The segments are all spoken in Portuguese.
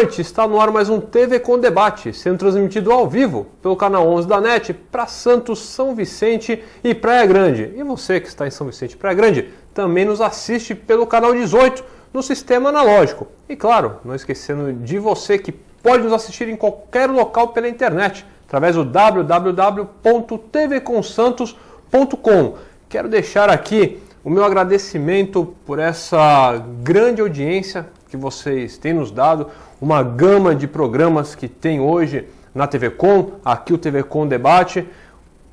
noite, está no ar mais um TV com Debate, sendo transmitido ao vivo pelo canal 11 da NET para Santos, São Vicente e Praia Grande. E você que está em São Vicente e Praia Grande também nos assiste pelo canal 18 no sistema analógico. E claro, não esquecendo de você que pode nos assistir em qualquer local pela internet, através do www.tvcomsantos.com. Quero deixar aqui o meu agradecimento por essa grande audiência que vocês têm nos dado, uma gama de programas que tem hoje na TV Com, aqui o TV Com Debate.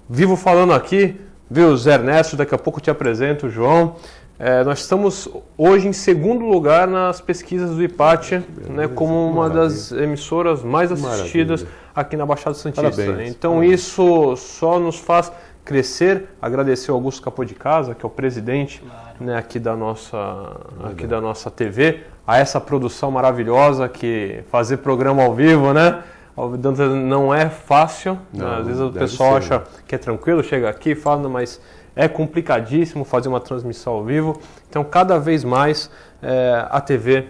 Vivo falando aqui, viu, Zé Ernesto, daqui a pouco eu te apresento, João. Nós estamos hoje em segundo lugar nas pesquisas do IPAT, né, como uma das emissoras mais assistidas aqui na Baixada Santista. Parabéns. Então isso só nos faz crescer. Agradecer ao Augusto Capô de Casa, que é o presidente, né, aqui da nossa TV, a essa produção maravilhosa, que fazer programa ao vivo, né, não é fácil. Não, às vezes o pessoal acha que é tranquilo, chega aqui e fala, mas é complicadíssimo fazer uma transmissão ao vivo. Então cada vez mais a TV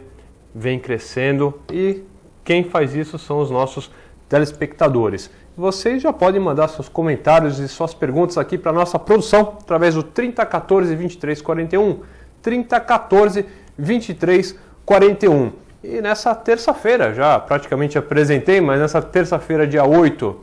vem crescendo e quem faz isso são os nossos telespectadores. Vocês já podem mandar seus comentários e suas perguntas aqui para a nossa produção através do 3014-2341, 3014-2341. E nessa terça-feira, já praticamente apresentei, mas nessa terça-feira, dia 8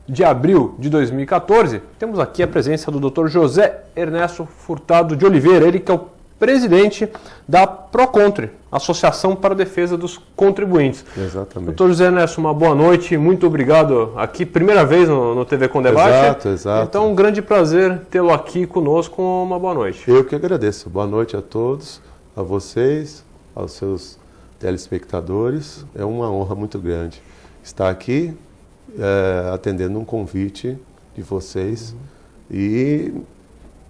de abril de 2014, temos aqui a presença do Dr. José Ernesto Furtado de Oliveira, ele que é o presidente da ProContre, Associação para a Defesa dos Contribuintes. Exatamente. Dr. José Ernesto, uma boa noite, muito obrigado aqui, primeira vez no TV Com Debate. Exato. Então, um grande prazer tê-lo aqui conosco, uma boa noite. Eu que agradeço. Boa noite a todos, a vocês, aos seus telespectadores. É uma honra muito grande estar aqui atendendo um convite de vocês e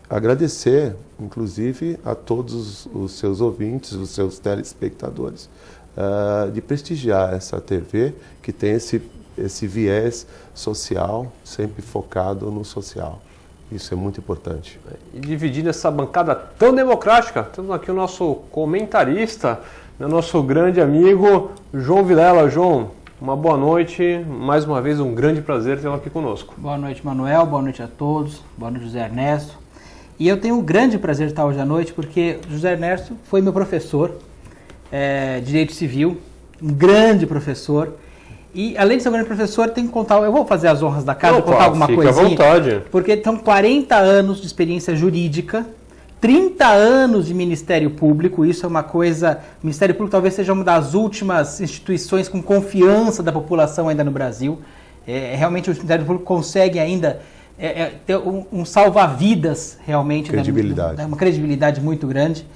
agradecer, inclusive, a todos os seus ouvintes, os seus telespectadores, de prestigiar essa TV que tem esse viés social, sempre focado no social. Isso é muito importante. E dividindo essa bancada tão democrática, temos aqui o nosso comentarista, nosso grande amigo João Vilela. João, uma boa noite, mais uma vez um grande prazer tê-lo aqui conosco. Boa noite, Manuel, boa noite a todos, boa noite, José Ernesto. E eu tenho um grande prazer de estar hoje à noite, porque José Ernesto foi meu professor de Direito Civil, um grande professor. E além de ser um grande professor, tem que contar, eu vou fazer as honras da casa, contar alguma coisinha. Fica à vontade. Porque são 40 anos de experiência jurídica, 30 anos de Ministério Público, isso é uma coisa... O Ministério Público talvez seja uma das últimas instituições com confiança da população ainda no Brasil. Realmente o Ministério Público consegue ainda ter um salva-vidas realmente. Credibilidade. Uma credibilidade muito grande.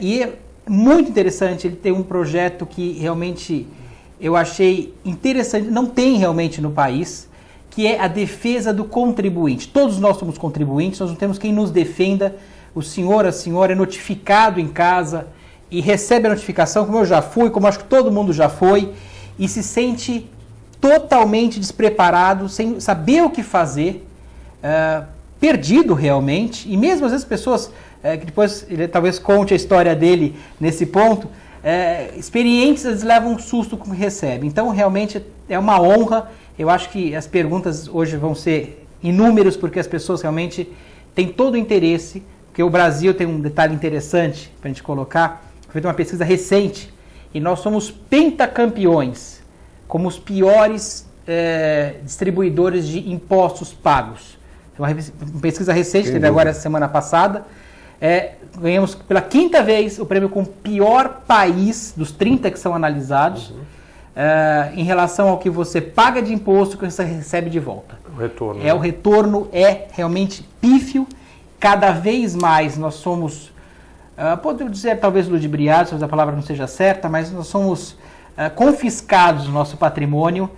E é muito interessante, ele tem um projeto que realmente eu achei interessante, não tem realmente no país, que é a defesa do contribuinte. Todos nós somos contribuintes, nós não temos quem nos defenda. O senhor, a senhora é notificado em casa e recebe a notificação, como eu já fui, como acho que todo mundo já foi, e se sente totalmente despreparado, sem saber o que fazer, perdido realmente. E mesmo às vezes pessoas, que depois ele talvez conte a história dele nesse ponto, experientes, eles levam um susto com o que recebem. Então realmente é uma honra. Eu acho que as perguntas hoje vão ser inúmeras, porque as pessoas realmente têm todo o interesse. Porque o Brasil tem um detalhe interessante para a gente colocar, foi feita uma pesquisa recente, e nós somos pentacampeões como os piores distribuidores de impostos pagos. Uma pesquisa recente, teve agora essa semana passada, ganhamos pela 5ª vez o prêmio com pior país dos 30 que são analisados, em relação ao que você paga de imposto e o que você recebe de volta. O retorno. O retorno é realmente pífio. Cada vez mais nós somos, podemos dizer talvez ludibriados, talvez a palavra não seja certa, mas nós somos confiscados do nosso patrimônio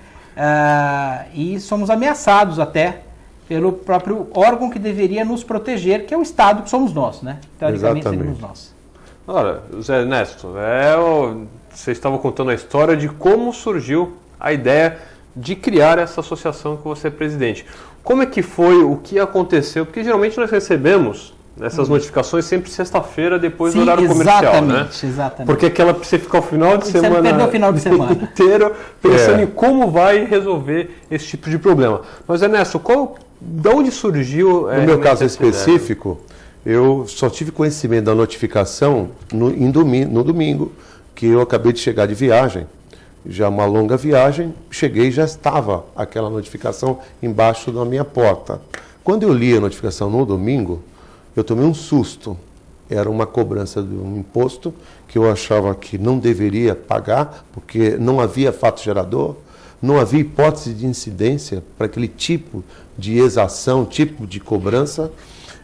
e somos ameaçados até pelo próprio órgão que deveria nos proteger, que é o Estado, que somos nós, né? Teoricamente seríamos nós. Ora, José Ernesto, você estava contando a história de como surgiu a ideia de criar essa associação que você é presidente. Como é que foi, o que aconteceu? Porque geralmente nós recebemos Essas notificações sempre sexta-feira, depois do horário comercial, né? Exatamente. Porque aquela você fica o final de semana, você perdeu o final de semana inteiro pensando em como vai resolver esse tipo de problema. Mas, Ernesto, de onde surgiu... No meu caso específico, eu só tive conhecimento da notificação no domingo, que eu acabei de chegar de viagem, já uma longa viagem, cheguei e já estava aquela notificação embaixo da minha porta. Quando eu li a notificação no domingo, eu tomei um susto. Era uma cobrança de um imposto que eu achava que não deveria pagar, porque não havia fato gerador, não havia hipótese de incidência para aquele tipo de exação, tipo de cobrança.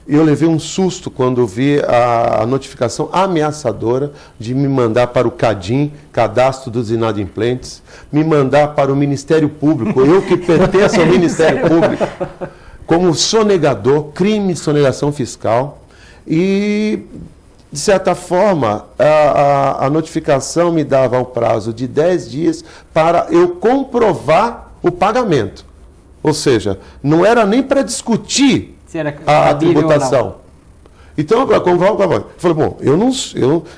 Eu levei um susto quando vi a notificação ameaçadora de me mandar para o CADIM, Cadastro dos Inadimplentes, me mandar para o Ministério Público, eu que pertenço ao Ministério Público, como sonegador, crime de sonegação fiscal. E, de certa forma, a notificação me dava um prazo de 10 dias para eu comprovar o pagamento. Ou seja, não era nem para discutir a tributação. Então, para comprovar, eu falei, bom,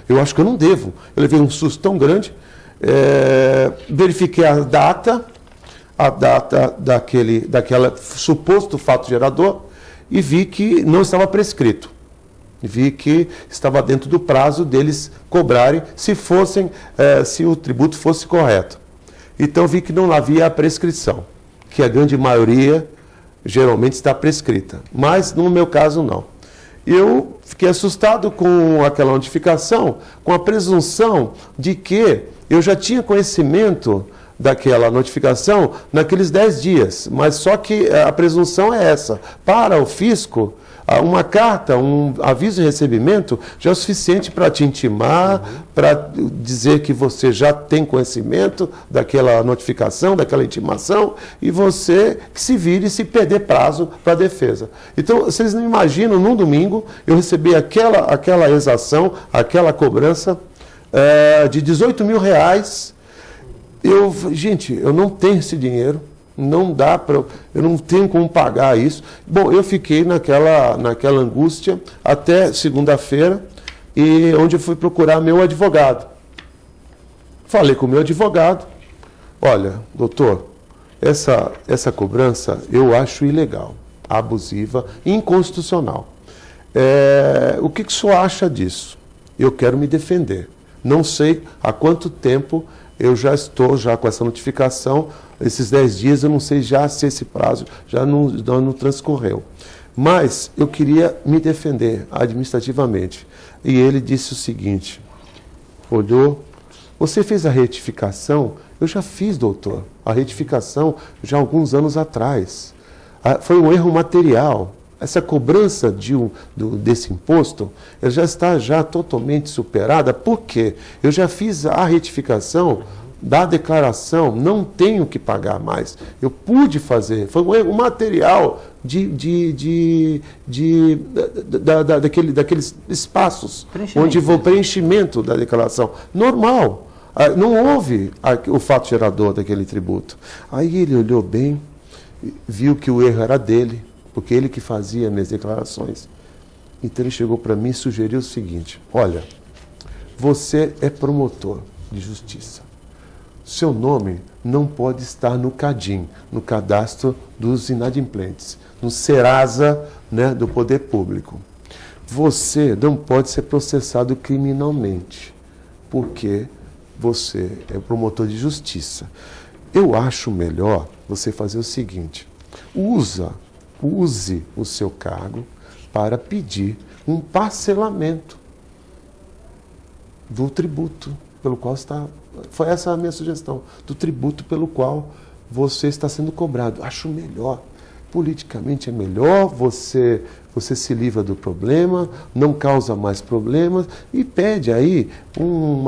eu acho que eu não devo. Eu levei um susto tão grande, verifiquei a data daquela suposto fato gerador e vi que não estava prescrito. Vi que estava dentro do prazo deles cobrarem se o tributo fosse correto. Então vi que não havia a prescrição, que a grande maioria geralmente está prescrita, mas no meu caso não. Eu fiquei assustado com aquela notificação, com a presunção de que eu já tinha conhecimento daquela notificação naqueles 10 dias, mas só que a presunção é essa. Para o fisco, uma carta, um aviso de recebimento já é o suficiente para te intimar, para dizer que você já tem conhecimento daquela notificação, daquela intimação, e você que se vire se perder prazo para a defesa. Então, vocês não imaginam, num domingo, eu recebi aquela exação, aquela cobrança de R$18 mil. Gente, eu não tenho esse dinheiro. Não dá para... Eu não tenho como pagar isso. Bom, eu fiquei naquela angústia até segunda-feira, onde eu fui procurar meu advogado. Falei com o meu advogado. Olha, doutor, essa cobrança eu acho ilegal, abusiva, inconstitucional. O que o senhor acha disso? Eu quero me defender. Não sei há quanto tempo eu já estou com essa notificação. Esses 10 dias, eu não sei já se esse prazo já não transcorreu. Mas eu queria me defender administrativamente. E ele disse o seguinte, olhou, você fez a retificação? Eu já fiz, doutor, a retificação já há alguns anos atrás. Foi um erro material. Essa cobrança desse imposto ela já está totalmente superada. Por quê? Eu já fiz a retificação da declaração, não tenho que pagar mais. Eu pude fazer, foi um erro material daqueles espaços onde vou preenchimento da declaração. Normal. Não houve o fato gerador daquele tributo. Aí ele olhou bem, viu que o erro era dele, porque ele que fazia minhas declarações. Então ele chegou para mim e sugeriu o seguinte, olha, você é promotor de justiça. Seu nome não pode estar no CADIM, no Cadastro dos Inadimplentes, no Serasa, né, do Poder Público. Você não pode ser processado criminalmente, porque você é promotor de justiça. Eu acho melhor você fazer o seguinte, use o seu cargo para pedir um parcelamento do tributo pelo qual está... Foi essa a minha sugestão, do tributo pelo qual você está sendo cobrado. Acho melhor, politicamente é melhor, você se livra do problema, não causa mais problemas e pede aí um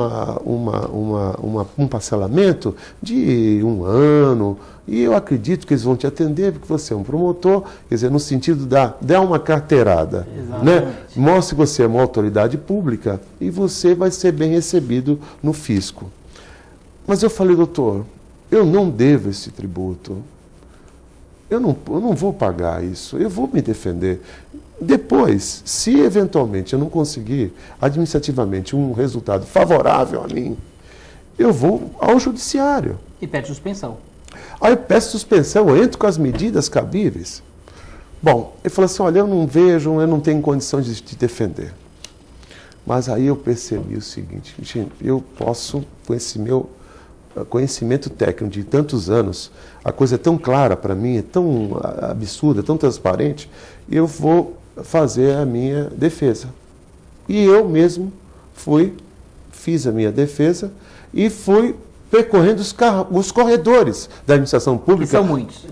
parcelamento de 1 ano. E eu acredito que eles vão te atender, porque você é um promotor, quer dizer, no sentido de uma carteirada. Né? Mostre que você é uma autoridade pública e você vai ser bem recebido no fisco. Mas eu falei, doutor, eu não devo esse tributo. Eu não vou pagar isso, eu vou me defender. depois, se eventualmente eu não conseguir administrativamente um resultado favorável a mim, eu vou ao judiciário. E pede suspensão. Aí eu peço suspensão, eu entro com as medidas cabíveis. Bom, ele falou assim, olha, eu não vejo, eu não tenho condições de te defender. Mas aí eu percebi o seguinte, gente, eu posso, com esse meu conhecimento técnico de tantos anos, a coisa é tão clara para mim, é tão absurda, tão transparente, eu vou fazer a minha defesa. E eu mesmo fiz a minha defesa e fui percorrendo os corredores da administração pública. Que são muitos.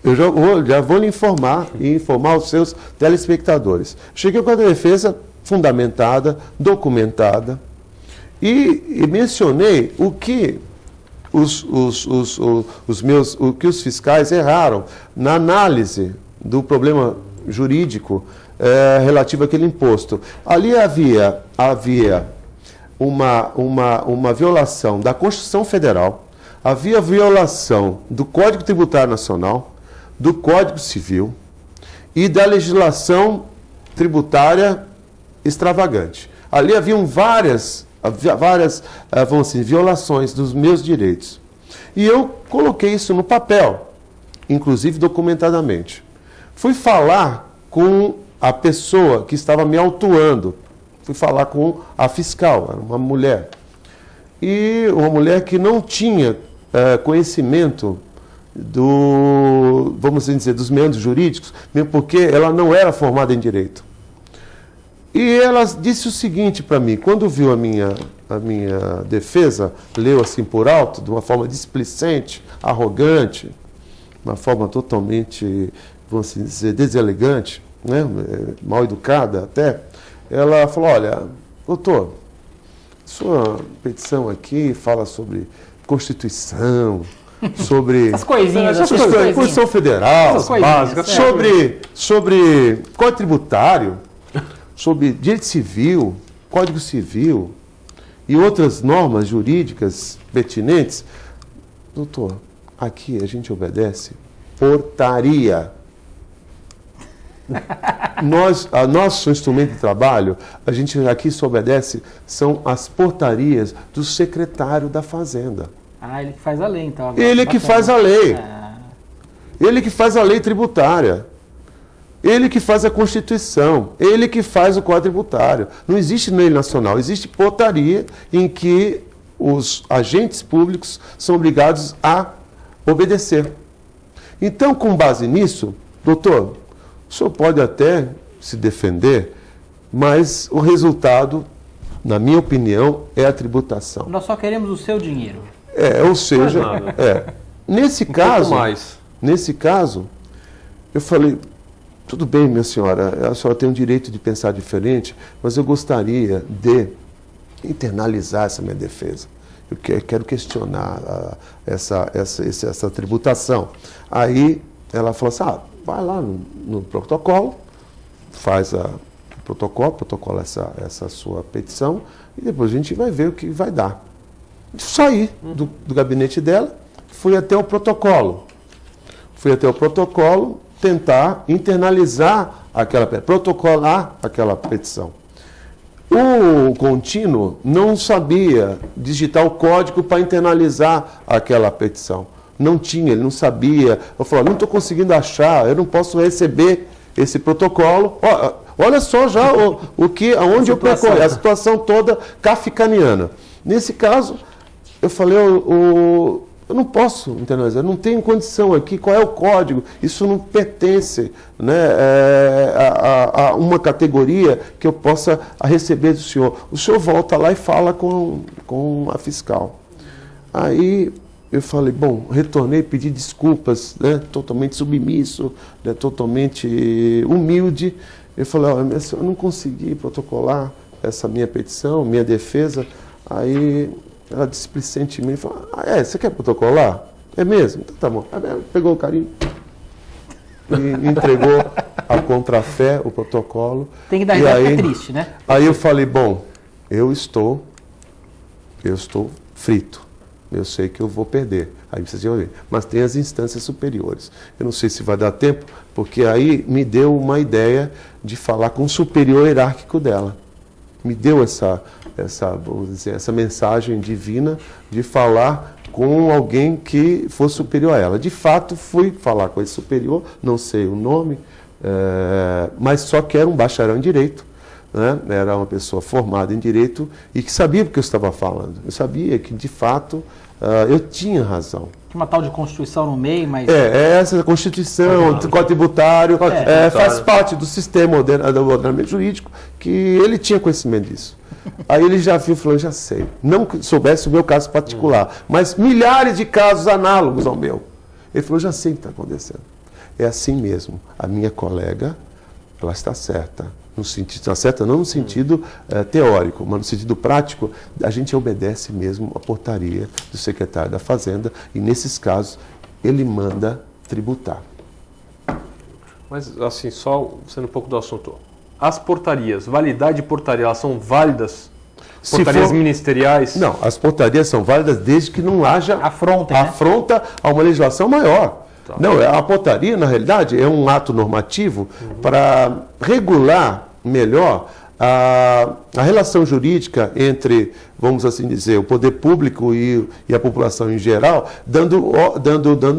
Eu já vou lhe informar e informar os seus telespectadores. Cheguei com a defesa fundamentada, documentada, e mencionei o que o que os fiscais erraram na análise do problema jurídico relativo àquele imposto. Ali havia uma violação da Constituição Federal, havia violação do Código Tributário Nacional, do Código Civil e da legislação tributária extravagante. Ali haviam várias vamos dizer, violações dos meus direitos. E eu coloquei isso no papel, inclusive documentadamente. Fui falar com a pessoa que estava me autuando, fui falar com a fiscal, era uma mulher. E uma mulher que não tinha conhecimento vamos dizer, dos meandros jurídicos, mesmo porque ela não era formada em direito. E ela disse o seguinte para mim, quando viu a minha defesa, leu assim por alto, de uma forma displicente, arrogante, uma forma totalmente, vamos dizer, deselegante, né? Mal educada até, ela falou, olha, doutor, sua petição aqui fala sobre Constituição, sobre as coisinhas, Constituição Federal, básicas, sobre Código Tributário, sobre Direito Civil, Código Civil e outras normas jurídicas pertinentes. Doutor, aqui a gente obedece portaria. Nosso instrumento de trabalho, a gente aqui só obedece, são as portarias do secretário da Fazenda. Ah, ele que faz a lei, então. Ele que faz a lei. Ele que faz a lei tributária. Ele que faz a Constituição. Ele que faz o Código Tributário. Não existe lei nacional, existe portaria em que os agentes públicos são obrigados a obedecer. Então, com base nisso, doutor, o senhor pode até se defender, mas o resultado, na minha opinião, é a tributação. Nós só queremos o seu dinheiro. Ou seja, nesse caso, eu falei, tudo bem, minha senhora, a senhora tem o direito de pensar diferente, mas eu gostaria de internalizar essa minha defesa. Eu quero questionar essa tributação. Aí ela falou assim, vai lá no protocolo, faz o protocolo, protocola essa sua petição, e depois a gente vai ver o que vai dar. Saí do gabinete dela, fui até o protocolo. Tentar internalizar protocolar aquela petição. O contínuo não sabia digitar o código para internalizar aquela petição. Não tinha, ele não sabia. Eu falei, não estou conseguindo achar, eu não posso receber esse protocolo. Olha só já aonde eu percorri, a situação toda kafkaniana. Nesse caso, eu falei, eu não posso internalizar, não tenho condição aqui, qual é o código? Isso não pertence, né, a uma categoria que eu possa receber do senhor. O senhor volta lá e fala com a fiscal. Aí eu falei, bom, retornei, pedi desculpas, né, totalmente submisso, né, totalmente humilde. Eu falei, olha, eu não consegui protocolar essa minha petição, minha defesa. Aí ela displicentemente falou, você quer protocolar? É mesmo? Então tá bom. Aí ela pegou o carinho e entregou a contrafé, o protocolo. Tem que dar risada, é triste, né? Aí eu falei, bom, eu estou frito. eu sei que eu vou perder. Aí precisa ouvir. Mas tem as instâncias superiores. Eu não sei se vai dar tempo, porque aí me deu uma ideia de falar com o superior hierárquico dela. Me deu vamos dizer, essa mensagem divina de falar com alguém que fosse superior a ela. De fato, fui falar com esse superior, não sei o nome, mas só que era um bacharel em Direito, né? Era uma pessoa formada em Direito e que sabia do que eu estava falando. Eu sabia que, de fato, eu tinha razão. Uma tal de Constituição no meio, mas... essa Constituição, Código Tributário, faz parte do sistema do ordenamento jurídico, que ele tinha conhecimento disso. Aí ele já viu e falou, já sei. Não que soubesse o meu caso particular, mas milhares de casos análogos ao meu. Ele falou, já sei o que está acontecendo. É assim mesmo. A minha colega, ela está certa. No sentido, está certa não no sentido teórico, mas no sentido prático, a gente obedece mesmo a portaria do secretário da Fazenda e, nesses casos, ele manda tributar. Mas, assim, só sendo um pouco do assunto, as portarias, validade de portaria, elas são válidas? Portarias ministeriais? Não, as portarias são válidas desde que não haja afronta a uma legislação maior. Tá. Não, a portaria, na realidade, é um ato normativo para regular melhor a relação jurídica entre, vamos assim dizer, o poder público e a população em geral, dando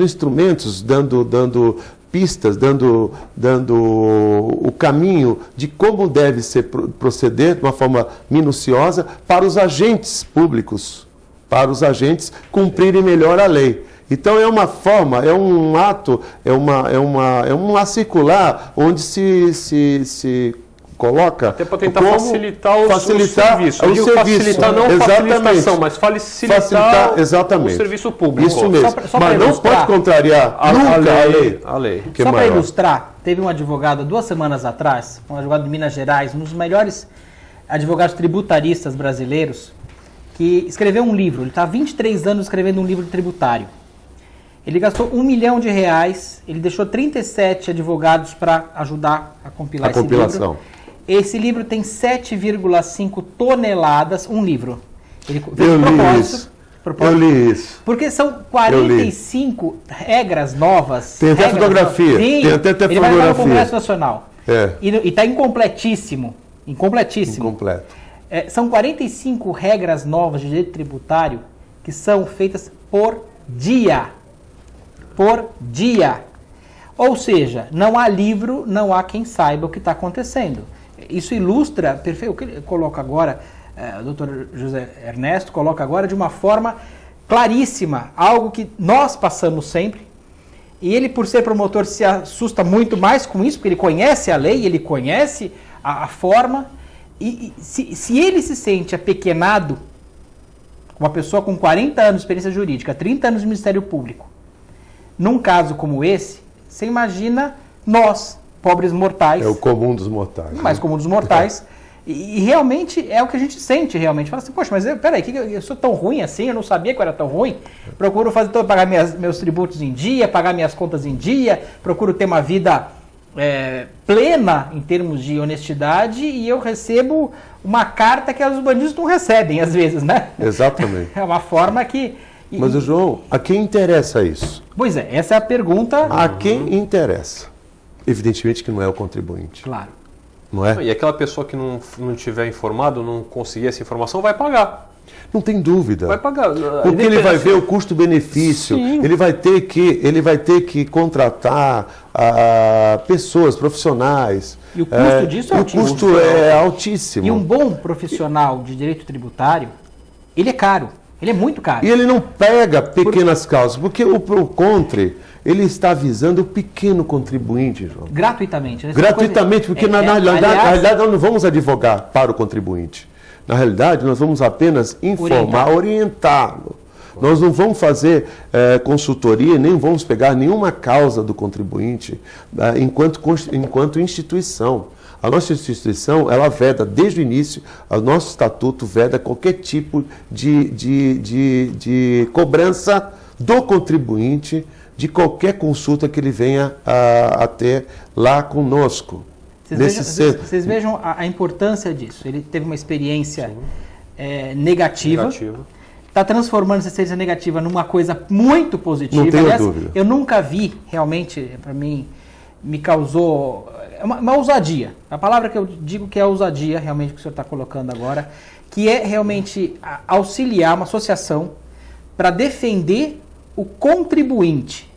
instrumentos, dando pistas, dando o caminho de como deve ser proceder de uma forma minuciosa para os agentes públicos, para os agentes cumprirem melhor a lei. Então é uma forma, é um ato, é um circular onde se coloca... Até para tentar facilitar o serviço. Eu digo facilitar, não facilitação, mas facilitar exatamente o serviço público. Isso mesmo. Mas não pode contrariar a lei. Só para ilustrar, teve um advogado 2 semanas atrás, um advogado de Minas Gerais, um dos melhores advogados tributaristas brasileiros, que escreveu um livro. Ele está há 23 anos escrevendo um livro tributário. Ele gastou R$1 milhão, ele deixou 37 advogados para ajudar a compilar esse livro. Esse livro tem 7,5 toneladas, um livro. Ele fez eu li isso. Porque são 45 regras novas. Tem até fotografia. Sim, tem até ele vai lá no Congresso Nacional. E está incompletíssimo. Incompleto. São 45 regras novas de direito tributário que são feitas por dia. Por dia. Ou seja, não há livro, não há quem saiba o que está acontecendo. Isso ilustra, perfeito, o que ele coloca agora, o Dr. José Ernesto coloca agora de uma forma claríssima, algo que nós passamos sempre, e ele, por ser promotor, se assusta muito mais com isso, porque ele conhece a lei, ele conhece a forma, e se ele se sente apequenado, uma pessoa com 40 anos de experiência jurídica, 30 anos de Ministério Público, num caso como esse, você imagina nós, pobres mortais. É o comum dos mortais. Mais comum dos mortais. E realmente é o que a gente sente, realmente. Fala assim, poxa, mas peraí, eu sou tão ruim assim, eu não sabia que eu era tão ruim. Procuro pagar meus tributos em dia, pagar minhas contas em dia, procuro ter uma vida plena em termos de honestidade e eu recebo uma carta que os bandidos não recebem, às vezes, né? Exatamente. É uma forma que... Mas, João, a quem interessa isso? Pois é, essa é a pergunta. A quem interessa? Evidentemente que não é o contribuinte. Claro. Não é? E aquela pessoa que não tiver informado, não conseguir essa informação, vai pagar. Não tem dúvida. Vai pagar. Porque ele vai ver o custo-benefício, ele vai ter que contratar pessoas, profissionais. E o custo disso é altíssimo. O custo é altíssimo. E um bom profissional de direito tributário, ele é caro. Ele é muito caro. E ele não pega pequenas causas, porque o PROCONTRE, ele está visando o pequeno contribuinte, João. Gratuitamente. Né? Gratuitamente, porque na realidade nós não vamos advogar para o contribuinte. Na realidade, nós vamos apenas informar, orientá-lo. Nós não vamos fazer consultoria, nem vamos pegar nenhuma causa do contribuinte enquanto instituição. A nossa instituição, ela veda desde o início, o nosso estatuto veda qualquer tipo de cobrança do contribuinte de qualquer consulta que ele venha a ter lá conosco. Vocês vejam a importância disso. Ele teve uma experiência negativa. está transformando essa experiência negativa numa coisa muito positiva. Não tenho Aliás, dúvida. eu nunca vi, realmente, para mim, me causou uma ousadia. A palavra que eu digo que é ousadia, realmente, que o senhor está colocando agora, que é realmente auxiliar uma associação para defender o contribuinte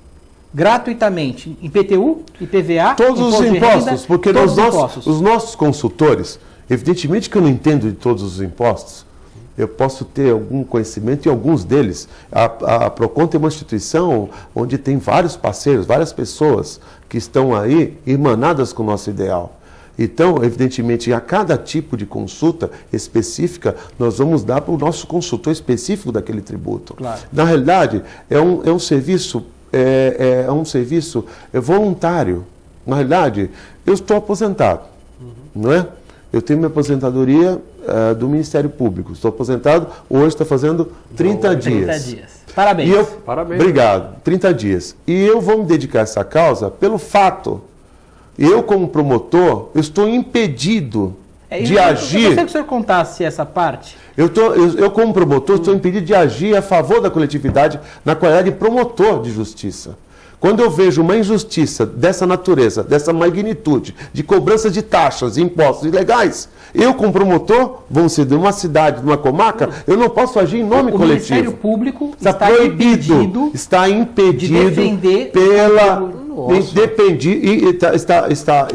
gratuitamente, IPTU, IPVA, todos os imposto de impostos, renda, porque todos os impostos. os nossos consultores, evidentemente que eu não entendo de todos os impostos, eu posso ter algum conhecimento em alguns deles. A Procon tem uma instituição onde tem vários parceiros, várias pessoas que estão aí irmanadas com o nosso ideal. Então, evidentemente, a cada tipo de consulta específica, nós vamos dar para o nosso consultor específico daquele tributo. Claro. Na realidade, é um serviço voluntário. Na realidade, eu estou aposentado, não é? Eu tenho minha aposentadoria do Ministério Público. Estou aposentado, hoje está fazendo 30 dias. 30 dias. Parabéns. Parabéns. Obrigado, 30 dias. E eu vou me dedicar a essa causa pelo fato, eu como promotor, eu estou impedido de agir. Eu gostaria que o senhor contasse essa parte. Eu como promotor, estou impedido de agir a favor da coletividade na qualidade de promotor de justiça. Quando eu vejo uma injustiça dessa natureza, dessa magnitude, de cobrança de taxas, impostos ilegais, eu como promotor, vamos ser de uma cidade, de uma comarca, eu não posso agir em nome coletivo. O Ministério Público está proibido, está impedido de defender está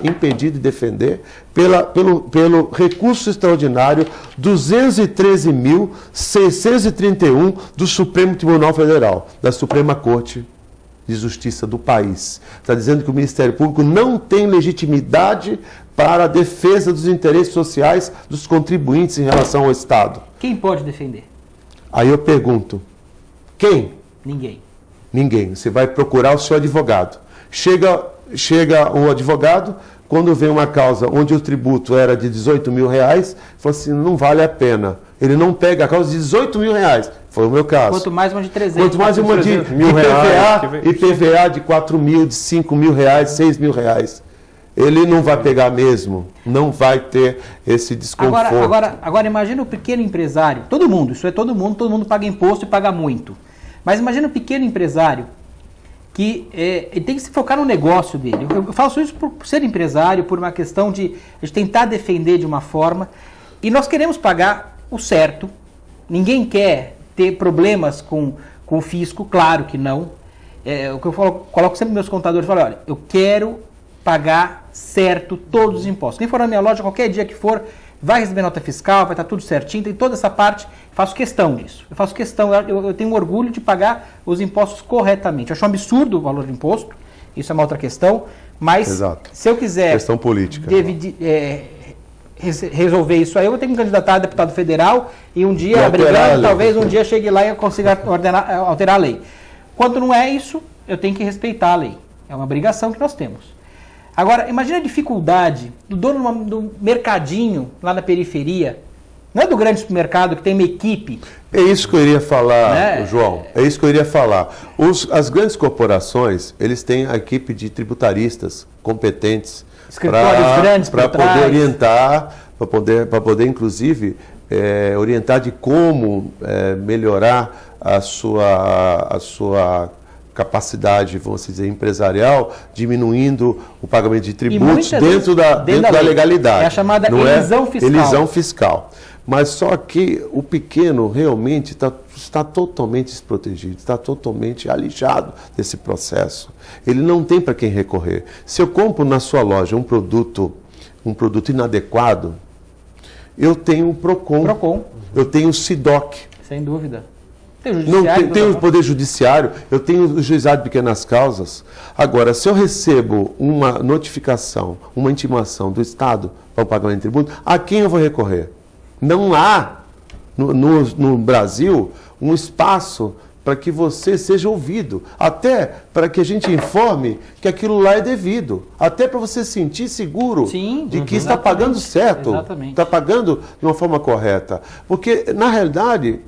impedido de defender pelo recurso extraordinário 213.631 do Supremo Tribunal Federal, da Suprema Corte de Justiça do país. Está dizendo que o Ministério Público não tem legitimidade para a defesa dos interesses sociais dos contribuintes em relação ao Estado. Quem pode defender? Aí eu pergunto, quem? Ninguém. Ninguém. Você vai procurar o seu advogado. Chega o advogado, quando vem uma causa onde o tributo era de 18 mil reais, fala assim, não vale a pena. Ele não pega a causa de 18 mil reais. Foi o meu caso. Quanto mais uma de 300. Quanto mais uma de IPVA de 4 mil, de 5 mil reais, 6 mil reais. Ele não vai pegar mesmo. Não vai ter esse desconforto. Agora imagina o pequeno empresário. Todo mundo todo mundo paga imposto e paga muito. Mas imagina o pequeno empresário que ele tem que se focar no negócio dele. Eu faço isso por ser empresário, por uma questão de tentar defender de uma forma. E nós queremos pagar o certo. Ninguém quer ter problemas com o fisco, claro que não. O que eu coloco sempre meus contadores, eu falo, olha, eu quero pagar certo todos os impostos. Quem for na minha loja, qualquer dia que for, vai receber nota fiscal, vai estar tudo certinho, tem toda essa parte, faço questão disso. Eu faço questão, eu tenho orgulho de pagar os impostos corretamente. Eu acho um absurdo o valor do imposto, isso é uma outra questão, mas Exato. Se eu quiser questão política, resolver isso aí, eu vou ter que me candidatar a deputado federal e um dia, brigando, talvez um dia chegue lá e eu consiga alterar a lei. Quando não é isso, eu tenho que respeitar a lei. É uma obrigação que nós temos. Agora, imagina a dificuldade do dono do mercadinho lá na periferia, não é do grande supermercado que tem uma equipe. É isso que eu iria falar, João. É isso que eu iria falar. As grandes corporações, eles têm a equipe de tributaristas competentes escritórios grandes para poder orientar, para poder inclusive orientar de como melhorar a sua capacidade, vamos dizer, empresarial, diminuindo o pagamento de tributos dentro da legalidade. É a chamada elisão fiscal. Elisão fiscal. Mas só que o pequeno realmente está totalmente desprotegido, está totalmente alijado desse processo. Ele não tem para quem recorrer. Se eu compro na sua loja um produto inadequado, eu tenho o Procon. Eu tenho o SIDOC. Sem dúvida. Tem o Poder Judiciário, eu tenho o Juizado de Pequenas Causas. Agora, se eu recebo uma notificação, uma intimação do Estado para o pagamento de tributo, a quem eu vou recorrer? Não há no Brasil um espaço para que você seja ouvido, até para que a gente informe que aquilo lá é devido, até para você sentir seguro de que está pagando certo, está pagando de uma forma correta. Porque, na realidade,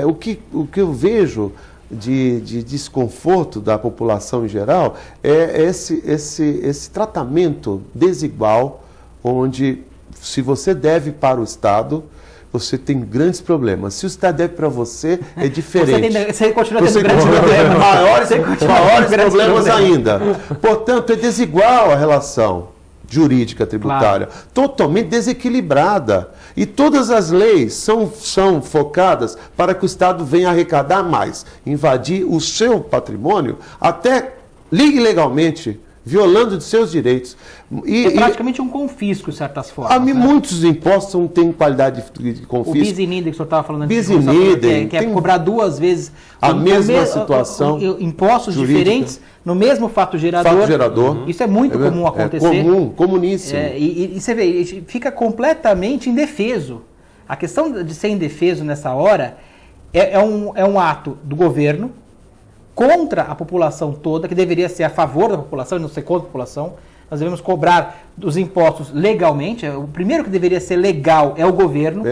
o que eu vejo de desconforto da população em geral é esse tratamento desigual, onde se você deve para o Estado, você tem grandes problemas. Se o Estado deve para você, é diferente. Você continua tendo grandes problemas. Maiores problemas ainda. Portanto, é desigual a relação jurídica tributária, totalmente desequilibrada. E todas as leis são focadas para que o Estado venha arrecadar mais, invadir o seu patrimônio, até ilegalmente, violando de seus direitos. É praticamente um confisco, de certas formas. Muitos impostos não têm qualidade de confisco. O bis in idem que o senhor estava falando antes. Bis in idem. Que é cobrar duas vezes a mesma situação. Impostos jurídica. Diferentes no mesmo fato gerador. Isso é muito comum acontecer. Comuníssimo. E você vê, fica completamente indefeso. A questão de ser indefeso nessa hora é um ato do governo contra a população toda, que deveria ser a favor da população e não ser contra a população. Nós devemos cobrar os impostos legalmente. O primeiro que deveria ser legal é o governo.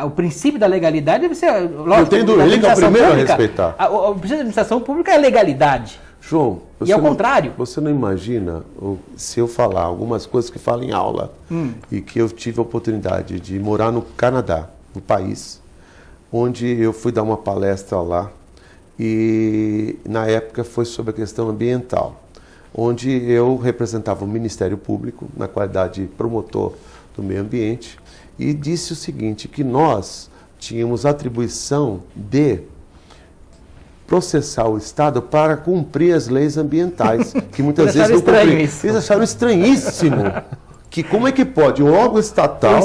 O princípio da legalidade deve ser... Lógico, não tem dúvida, ele é o primeiro a respeitar. O princípio da administração pública é a legalidade. João, e ao contrário. Você não imagina se eu falar algumas coisas que falo em aula e que eu tive a oportunidade de morar no Canadá, no país, onde eu fui dar uma palestra lá e na época foi sobre a questão ambiental, onde eu representava o Ministério Público na qualidade de promotor do meio ambiente e disse o seguinte, que nós tínhamos atribuição de processar o Estado para cumprir as leis ambientais, que muitas vezes não cumpriam. Eles acharam estranhíssimo. Que como é que pode um órgão estatal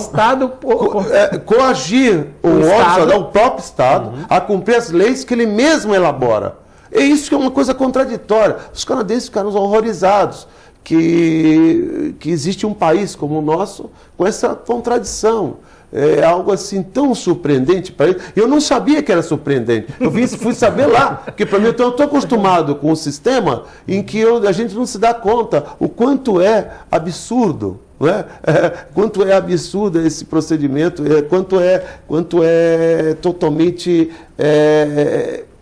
coagir o próprio Estado a cumprir as leis que ele mesmo elabora? É isso que é uma coisa contraditória. Os canadenses ficaram horrorizados que existe um país como o nosso com essa contradição. É algo assim tão surpreendente para ele. Eu não sabia que era surpreendente. Eu fui saber lá, porque para mim eu estou acostumado com um sistema em que a gente não se dá conta o quanto é absurdo, não é? Quanto é absurdo esse procedimento, quanto é totalmente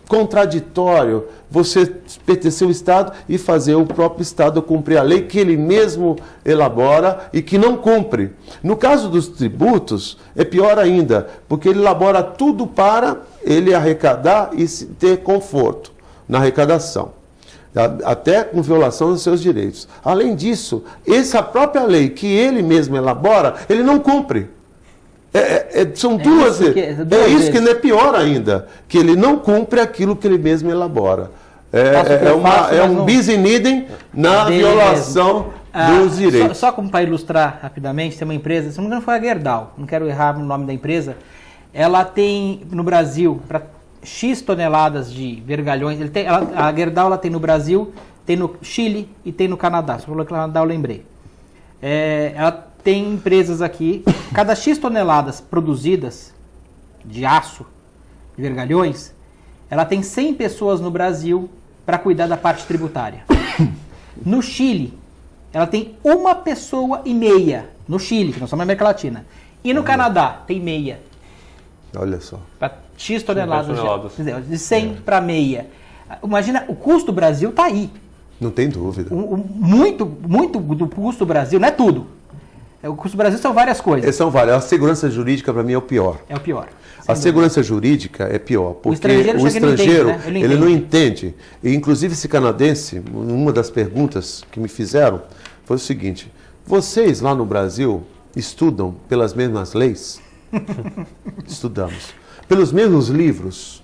contraditório você pertencer ao Estado e fazer o próprio Estado cumprir a lei que ele mesmo elabora e que não cumpre. No caso dos tributos, é pior ainda, porque ele elabora tudo para ele arrecadar e ter conforto na arrecadação, até com violação dos seus direitos. Além disso, essa própria lei que ele mesmo elabora, ele não cumpre. São duas vezes. É isso que não é pior ainda, que ele não cumpre aquilo que ele mesmo elabora. É um bis in idem na violação dos direitos. Só como para ilustrar rapidamente, tem uma empresa, se não me engano foi a Gerdau, não quero errar no nome da empresa, ela tem no Brasil, para X toneladas de vergalhões, a Gerdau ela tem no Brasil, tem no Chile e tem no Canadá. Se eu falou Canadá, eu lembrei. Ela tem empresas aqui, cada X toneladas produzidas de aço, de vergalhões, ela tem 100 pessoas no Brasil para cuidar da parte tributária. No Chile, ela tem 1,5 pessoa, no Chile, que nós somos na América Latina. E no Canadá, tem meia. Olha só. Para X toneladas. De 100 para meia. Imagina, o custo do Brasil está aí. Não tem dúvida. Muito do custo do Brasil, não é tudo. O custo do Brasil são várias coisas. São várias. A segurança jurídica, para mim, é o pior. É o pior. A segurança jurídica é pior, porque o estrangeiro ele não entende. E, inclusive, esse canadense, uma das perguntas que me fizeram foi o seguinte: vocês lá no Brasil estudam pelas mesmas leis? Estudamos. Pelos mesmos livros?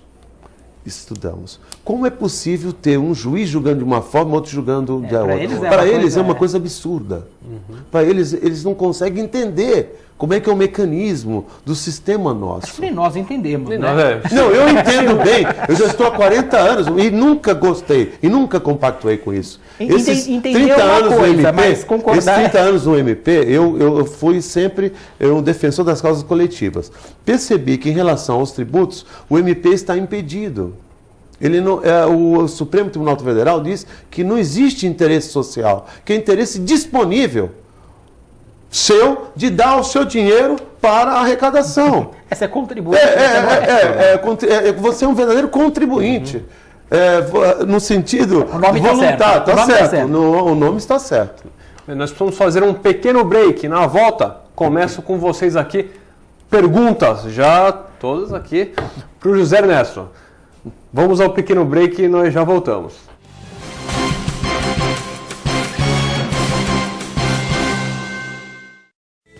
Estudamos. Como é possível ter um juiz julgando de uma forma, outro julgando de outra? Para eles é uma coisa absurda. Para eles não conseguem entender como é que é o mecanismo do sistema nosso. Acho que nem nós entendemos, né? Não, eu entendo bem. Eu já estou há 40 anos e nunca gostei, e nunca compactuei com isso. Esses 30 anos no MP, esses 30 anos no MP, eu fui sempre um defensor das causas coletivas. Percebi que em relação aos tributos, o MP está impedido. O Supremo Tribunal Federal diz que não existe interesse social, que é interesse disponível seu de dar o seu dinheiro para a arrecadação. Essa é contribuinte. Você é um verdadeiro contribuinte. No sentido voluntário. Tá certo. O nome está certo. Nós precisamos fazer um pequeno break. Na volta, começo com vocês aqui perguntas, já todas aqui, para o José Ernesto. Vamos ao pequeno break e nós já voltamos.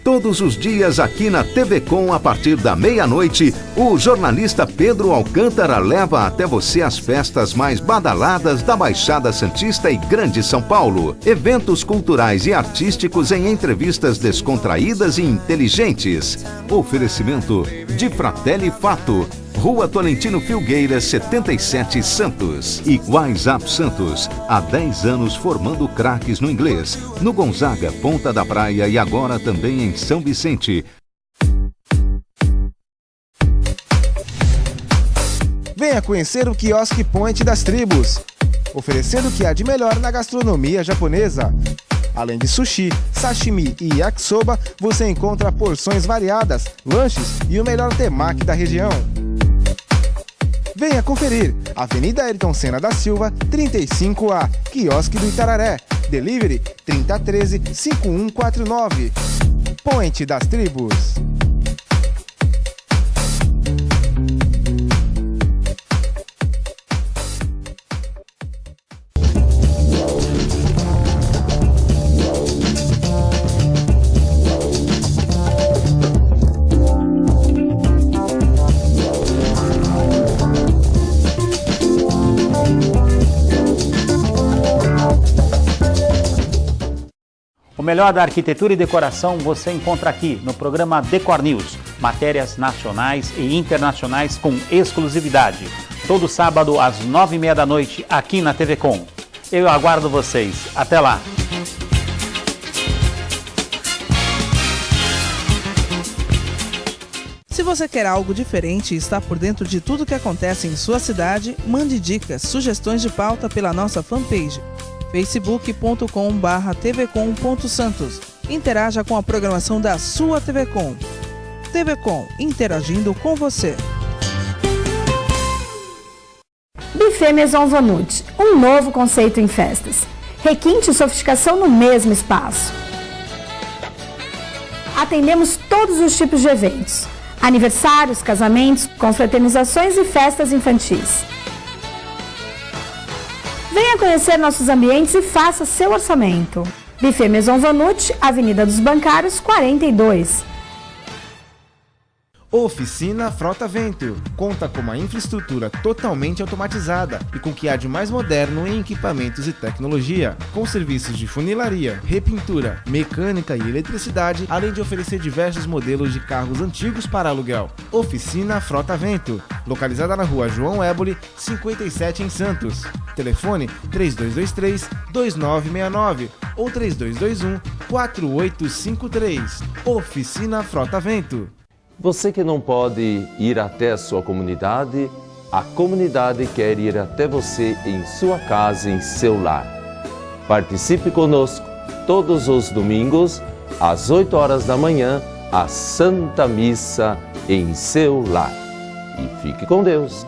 Todos os dias aqui na TV Com, a partir da meia-noite, o jornalista Pedro Alcântara leva até você as festas mais badaladas da Baixada Santista e Grande São Paulo. Eventos culturais e artísticos em entrevistas descontraídas e inteligentes. Oferecimento de Fratelli Fato. Rua Tolentino Filgueiras, 77, Santos. E WhatsApp Santos, há 10 anos formando craques no inglês. No Gonzaga, Ponta da Praia e agora também em São Vicente. Venha conhecer o Quiosque Point das Tribos, oferecendo o que há de melhor na gastronomia japonesa. Além de sushi, sashimi e yakisoba, você encontra porções variadas, lanches e o melhor temaki da região. Venha conferir. Avenida Ayrton Senna da Silva, 35A, Quiosque do Itararé. Delivery 3013-5149. Point das Tribos. O melhor da arquitetura e decoração você encontra aqui no programa Decor News. Matérias nacionais e internacionais com exclusividade. Todo sábado às 9h30 da noite aqui na TV Com. Eu aguardo vocês. Até lá! Se você quer algo diferente e está por dentro de tudo que acontece em sua cidade, mande dicas, sugestões de pauta pela nossa fanpage facebook.com/tvcom.santos. Interaja com a programação da sua TV Com. TV Com, interagindo com você. Buffet Maison Vonut, um novo conceito em festas. Requinte e sofisticação no mesmo espaço. Atendemos todos os tipos de eventos. Aniversários, casamentos, confraternizações e festas infantis. Venha conhecer nossos ambientes e faça seu orçamento. Buffet Maison Vonut, Avenida dos Bancários, 42. Oficina Frota Vento. Conta com uma infraestrutura totalmente automatizada e com o que há de mais moderno em equipamentos e tecnologia, com serviços de funilaria, repintura, mecânica e eletricidade, além de oferecer diversos modelos de carros antigos para aluguel. Oficina Frota Vento, localizada na Rua João Éboli, 57 em Santos. Telefone 3223-2969 ou 3221-4853. Oficina Frota Vento. Você que não pode ir até a sua comunidade, a comunidade quer ir até você em sua casa, em seu lar. Participe conosco todos os domingos, às 8 horas da manhã, a Santa Missa em seu lar. E fique com Deus.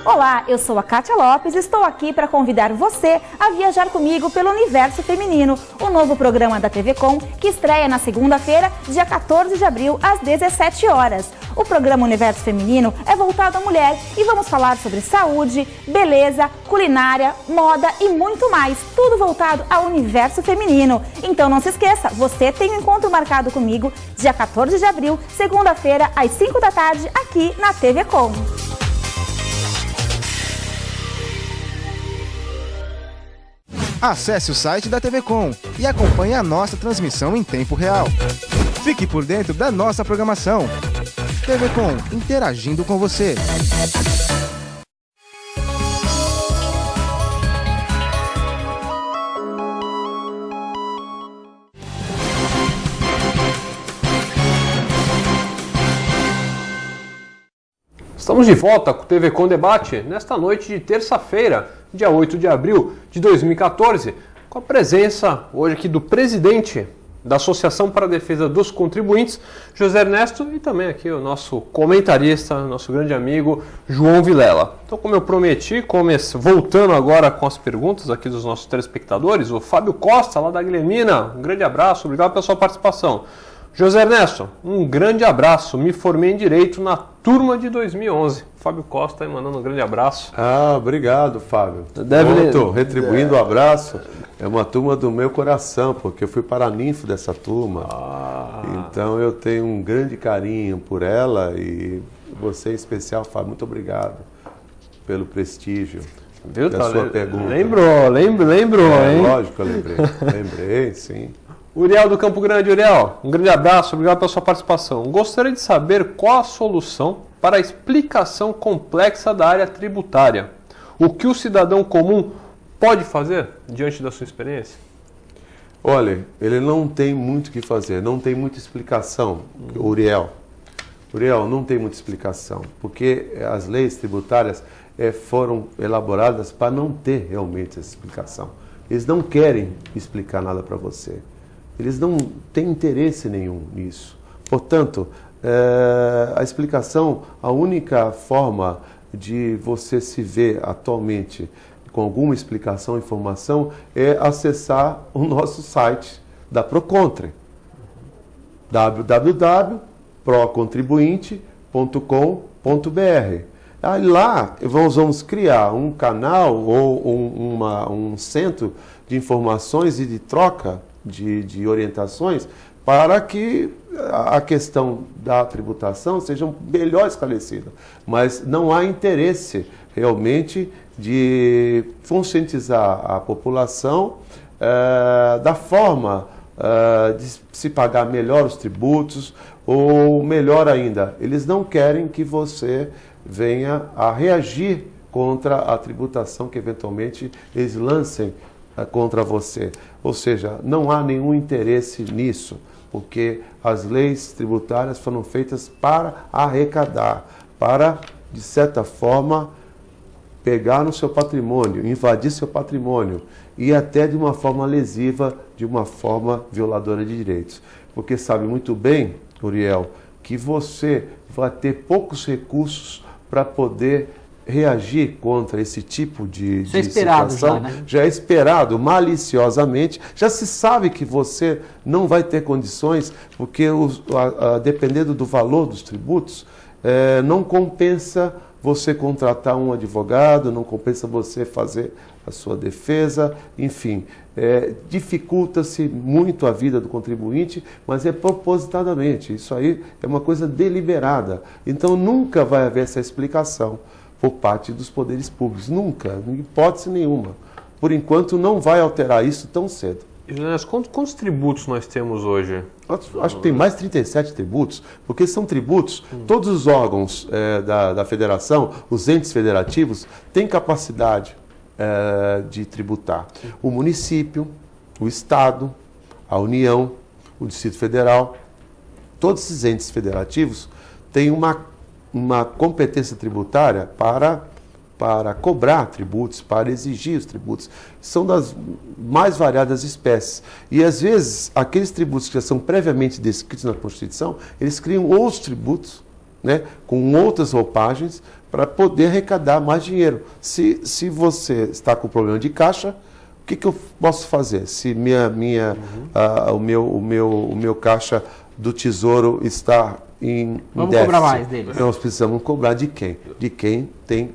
Olá, eu sou a Kátia Lopes e estou aqui para convidar você a viajar comigo pelo Universo Feminino, o novo programa da TV Com, que estreia na segunda-feira, dia 14 de abril, às 17 horas. O programa Universo Feminino é voltado à mulher e vamos falar sobre saúde, beleza, culinária, moda e muito mais, tudo voltado ao universo feminino. Então não se esqueça, você tem um encontro marcado comigo, dia 14 de abril, segunda-feira, às 5 da tarde, aqui na TV Com. Acesse o site da TV Com e acompanhe a nossa transmissão em tempo real. Fique por dentro da nossa programação. TV Com, interagindo com você. Estamos de volta com o TV Com Debate nesta noite de terça-feira, dia 8 de abril de 2014, com a presença hoje aqui do presidente da Associação para a Defesa dos Contribuintes, José Ernesto, e também aqui o nosso comentarista, nosso grande amigo João Vilela. Então, como eu prometi, voltando agora com as perguntas aqui dos nossos telespectadores, o Fábio Costa, lá da Guilhermina, um grande abraço, obrigado pela sua participação. José Ernesto, um grande abraço, me formei em Direito na turma de 2011. Fábio Costa aí mandando um grande abraço. Obrigado, Fábio. Retribuindo o abraço. É uma turma do meu coração, porque eu fui paraninfo dessa turma. Então eu tenho um grande carinho por ela e você em especial, Fábio, muito obrigado pelo prestígio da sua pergunta. Lembrou, hein? Lógico, eu lembrei, sim. Uriel do Campo Grande. Uriel, um grande abraço, obrigado pela sua participação. Gostaria de saber qual a solução para a explicação complexa da área tributária. O que o cidadão comum pode fazer diante da sua experiência? Olha, ele não tem muito o que fazer, não tem muita explicação, Uriel. Uriel, não tem muita explicação, porque as leis tributárias foram elaboradas para não ter realmente essa explicação. Eles não querem explicar nada para você. Eles não têm interesse nenhum nisso. Portanto, a explicação, a única forma de você se ver atualmente com alguma explicação, informação, é acessar o nosso site da Procontre, www.procontribuinte.com.br. Aí lá vamos criar um canal ou um centro de informações e de troca de orientações para que a questão da tributação seja melhor esclarecida. Mas não há interesse realmente de conscientizar a população da forma de se pagar melhor os tributos, ou melhor ainda, eles não querem que você venha a reagir contra a tributação que eventualmente eles lancem contra você. Ou seja, não há nenhum interesse nisso, porque as leis tributárias foram feitas para arrecadar, para, de certa forma, pegar no seu patrimônio, invadir seu patrimônio e até de uma forma lesiva, de uma forma violadora de direitos. Porque sabe muito bem, Uriel, que você vai ter poucos recursos para poder reagir contra esse tipo de situação. Já é esperado maliciosamente, já se sabe que você não vai ter condições, porque dependendo do valor dos tributos, não compensa você contratar um advogado, não compensa você fazer a sua defesa, enfim, dificulta-se muito a vida do contribuinte, mas é propositadamente, isso aí é uma coisa deliberada. Então nunca vai haver essa explicação por parte dos poderes públicos, nunca, em hipótese nenhuma. Por enquanto não vai alterar isso tão cedo. Quantos tributos nós temos hoje? Acho que tem mais de 37 tributos, porque são tributos, todos os órgãos da federação, os entes federativos, têm capacidade de tributar. O município, o Estado, a União, o Distrito Federal, todos esses entes federativos têm uma competência tributária para cobrar tributos, para exigir os tributos. São das mais variadas espécies. E, às vezes, aqueles tributos que já são previamente descritos na Constituição, eles criam outros tributos, né, com outras roupagens, para poder arrecadar mais dinheiro. Se você está com problema de caixa, o que eu posso fazer? Se o meu caixa do Tesouro está em Vamos déficit, cobrar mais deles. Nós precisamos cobrar de quem? De quem tem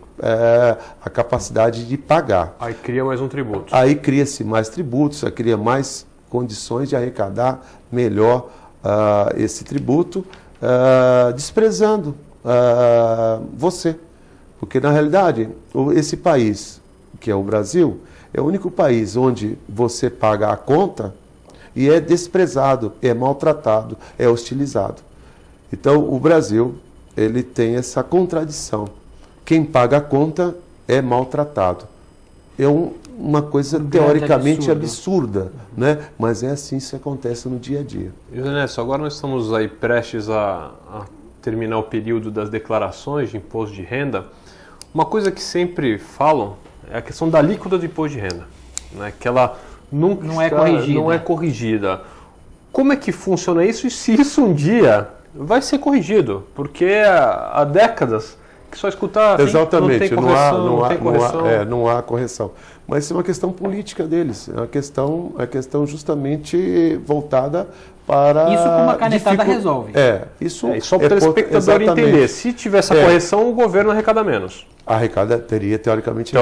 a capacidade de pagar. Aí cria mais um tributo. Aí cria-se mais tributos, aí cria mais condições de arrecadar melhor esse tributo, desprezando você. Porque, na realidade, esse país, que é o Brasil, é o único país onde você paga a conta e é desprezado, é maltratado, é hostilizado. Então, o Brasil, ele tem essa contradição. Quem paga a conta é maltratado. É uma coisa teoricamente absurda, né? Mas é assim que acontece no dia a dia. José Ernesto, agora nós estamos aí prestes a terminar o período das declarações de imposto de renda, uma coisa que sempre falam é a questão da alíquota do imposto de renda, né? Que ela nunca não é corrigida. Como é que funciona isso e se isso um dia vai ser corrigido? Porque há décadas que só escutar assim, exatamente, não há correção. Mas isso é uma questão política deles, é uma questão justamente voltada para... Isso com uma canetada resolve. Só para o telespectador entender, se tiver essa correção, o governo arrecada menos. Teria, teoricamente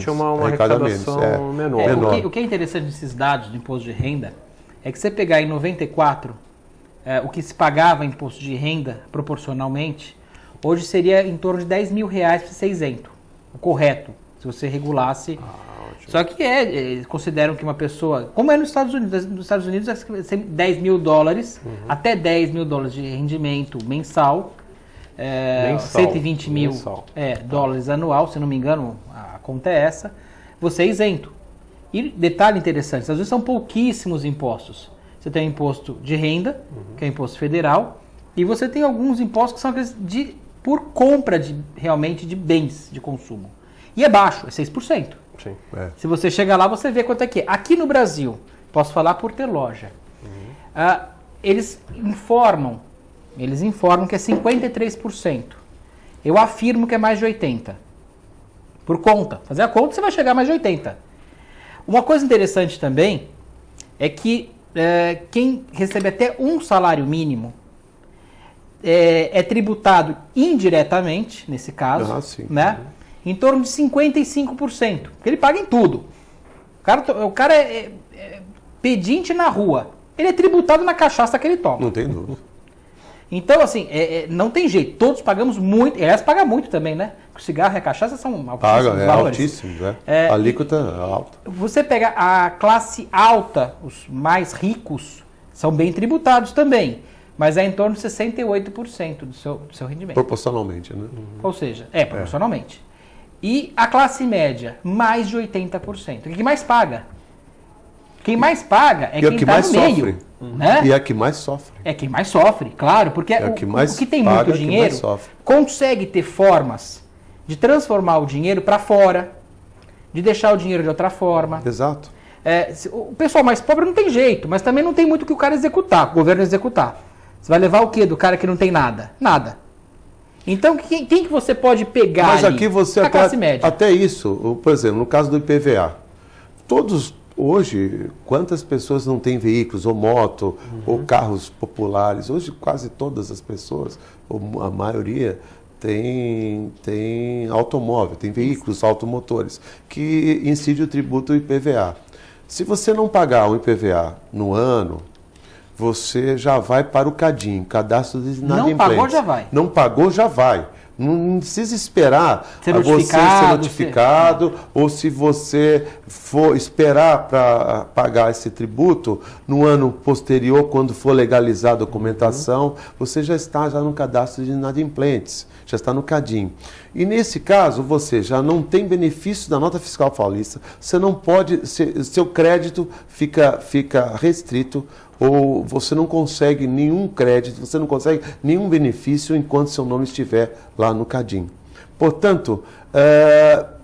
uma arrecadação menor. O que é interessante desses dados do imposto de renda é que você pegar em 94 o que se pagava imposto de renda proporcionalmente, hoje seria em torno de 10 mil reais para ser isento. O correto, se você regulasse. Só que eles consideram que uma pessoa, como é nos Estados Unidos é 10 mil dólares, até 10 mil dólares de rendimento mensal, 120 mil dólares anual, se não me engano, a conta é essa, você é isento. E detalhe interessante, às vezes são pouquíssimos impostos. Você tem o imposto de renda, que é o imposto federal, e você tem alguns impostos que são aqueles por compra realmente de bens de consumo. E é baixo, é 6%. Sim. Se você chega lá, você vê quanto é que é. Aqui no Brasil, posso falar por ter loja, eles informam que é 53%. Eu afirmo que é mais de 80%. Por conta. Fazer a conta, você vai chegar a mais de 80%. Uma coisa interessante também é que quem recebe até um salário mínimo é tributado indiretamente, nesse caso, né? Em torno de 55%. Porque ele paga em tudo. O cara é pedinte na rua. Ele é tributado na cachaça que ele toma. Não tem dúvida. Então, assim, não tem jeito. Todos pagamos muito. Aliás, paga muito também, né? O cigarro e a cachaça são altíssimos valores. Altíssimos, a alíquota é alta. Você pega a classe alta, os mais ricos, são bem tributados também. Mas é em torno de 68% do seu rendimento. Proporcionalmente, né? Ou seja, proporcionalmente. E a classe média, mais de 80%. E quem mais paga? Quem mais paga é quem está no meio. Né? E é quem mais sofre. É quem mais sofre, claro. Porque o que tem muito dinheiro consegue ter formas de transformar o dinheiro para fora, de deixar o dinheiro de outra forma. Exato. O pessoal mais pobre não tem jeito, mas também não tem muito que o cara executar, o governo executar. Você vai levar o quê do cara que não tem nada? Nada. Então, quem que você pode pegar? Mas aqui você a classe média. Até isso, por exemplo, no caso do IPVA, hoje, quantas pessoas não têm veículos, ou moto, ou carros populares? Hoje, quase todas as pessoas, ou a maioria, tem automóvel, tem veículos automotores, que incide o tributo IPVA. Se você não pagar o IPVA no ano, você já vai para o CADIM, Cadastro de Inadimplentes. Não pagou, já vai. Não pagou, já vai. Não precisa esperar você ser notificado, ou se você for esperar para pagar esse tributo no ano posterior, quando for legalizar a documentação, você já está no cadastro de inadimplentes, já está no CADIM. E nesse caso, você já não tem benefício da nota fiscal paulista, você não pode, seu crédito fica restrito, ou você não consegue nenhum crédito, você não consegue nenhum benefício enquanto seu nome estiver lá no CADIM. Portanto,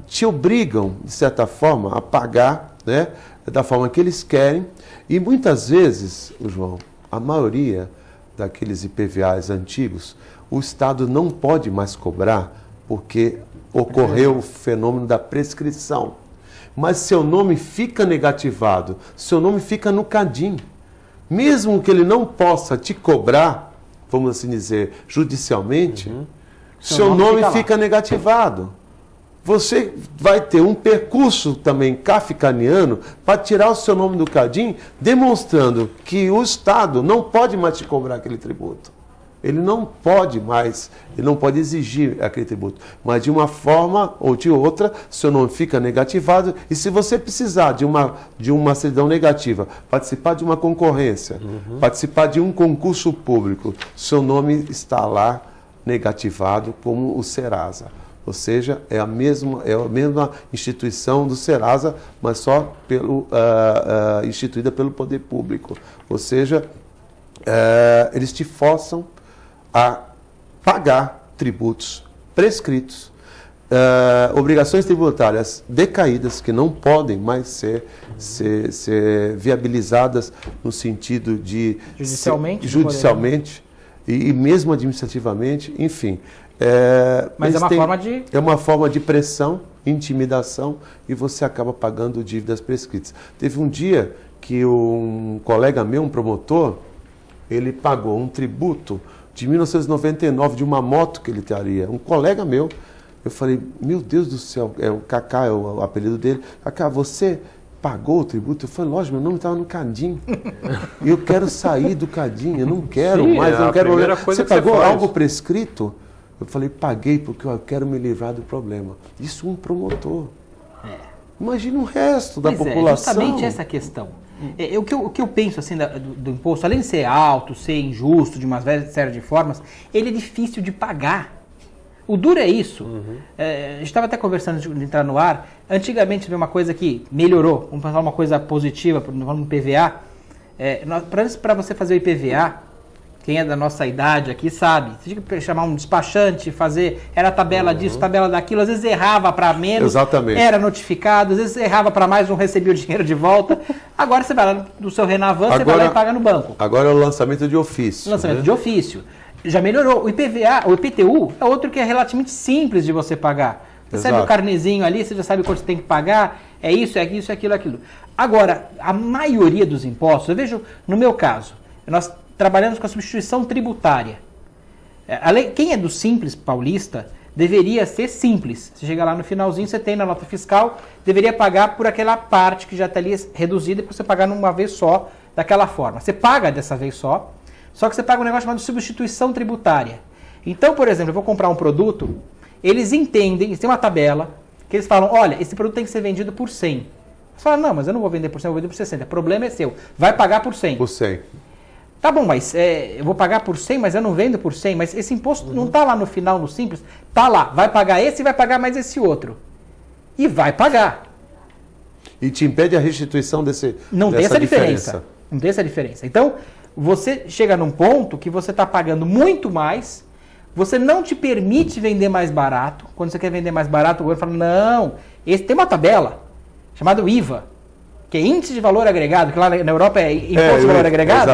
te obrigam, de certa forma, a pagar, né, da forma que eles querem, e muitas vezes, João, a maioria daqueles IPVAs antigos, o Estado não pode mais cobrar porque ocorreu o fenômeno da prescrição. Mas seu nome fica negativado, seu nome fica no CADIM. Mesmo que ele não possa te cobrar, vamos assim dizer, judicialmente, seu nome fica negativado. Você vai ter um percurso também kafkaniano para tirar o seu nome do CADIM, demonstrando que o Estado não pode mais te cobrar aquele tributo. Ele não pode mais, ele não pode exigir aquele tributo. Mas de uma forma ou de outra, seu nome fica negativado. E se você precisar de uma certidão negativa, participar de uma concorrência, participar de um concurso público, seu nome está lá negativado como o Serasa. Ou seja, é a mesma instituição do Serasa, mas só instituída pelo poder público. Ou seja, eles te forçam a pagar tributos prescritos, obrigações tributárias decaídas que não podem mais ser viabilizadas no sentido de judicialmente e mesmo administrativamente, enfim. Mas é uma forma de pressão, intimidação, e você acaba pagando dívidas prescritas. Teve um dia que um colega meu, um promotor, ele pagou um tributo de 1999 de uma moto que ele teria. Um colega meu, eu falei, meu Deus do céu, o Cacá é o apelido dele. Cacá, você pagou o tributo? Eu falei, lógico, meu nome estava no Cadim. E eu quero sair do Cadim, eu não quero mais, eu não quero olhar. Você pagou algo prescrito? Eu falei, paguei porque eu quero me livrar do problema. Isso um promotor. Imagina o resto da população. Justamente essa questão. O que eu penso assim do imposto, além de ser alto, ser injusto de uma série de formas, ele é difícil de pagar. O duro é isso. A gente estava até conversando antes de entrar no ar. Antigamente havia uma coisa que melhorou. Vamos falar uma coisa positiva, no PVA. Para você fazer o IPVA, quem é da nossa idade aqui sabe, você tinha que chamar um despachante, era tabela disso, tabela daquilo, às vezes errava para menos, era notificado, às vezes errava para mais, não recebia o dinheiro de volta. Agora você vai lá no seu Renavan, você vai lá e paga no banco. Agora é o lançamento de ofício. De ofício. Já melhorou. O IPVA, o IPTU, é outro que é relativamente simples de você pagar. Você sabe o carnezinho ali, você já sabe quanto você tem que pagar, é isso, é isso, é aquilo, aquilo. Agora, a maioria dos impostos, eu vejo, no meu caso, nós trabalhamos com a substituição tributária. Quem é do Simples Paulista deveria ser simples. Você chega lá no finalzinho, você tem na nota fiscal, deveria pagar por aquela parte que já está ali reduzida, para você pagar numa vez só, daquela forma. Você paga dessa vez só que você paga um negócio chamado substituição tributária. Então, por exemplo, eu vou comprar um produto, eles entendem, eles têm uma tabela, que eles falam, olha, esse produto tem que ser vendido por 100. Você fala, não, mas eu não vou vender por 100, eu vou vender por 60. O problema é seu. Vai pagar por 100. Por 100. Tá bom, mas eu vou pagar por 100, mas eu não vendo por 100. Mas esse imposto não está lá no final, no Simples. Está lá. Vai pagar esse e vai pagar mais esse outro. E vai pagar. E te impede a restituição dessa diferença. Não tem essa diferença. Então, você chega num ponto que você está pagando muito mais, você não te permite vender mais barato. Quando você quer vender mais barato, o governo fala, não, tem uma tabela chamada IVA, que é índice de valor agregado, que lá na Europa é imposto de valor agregado.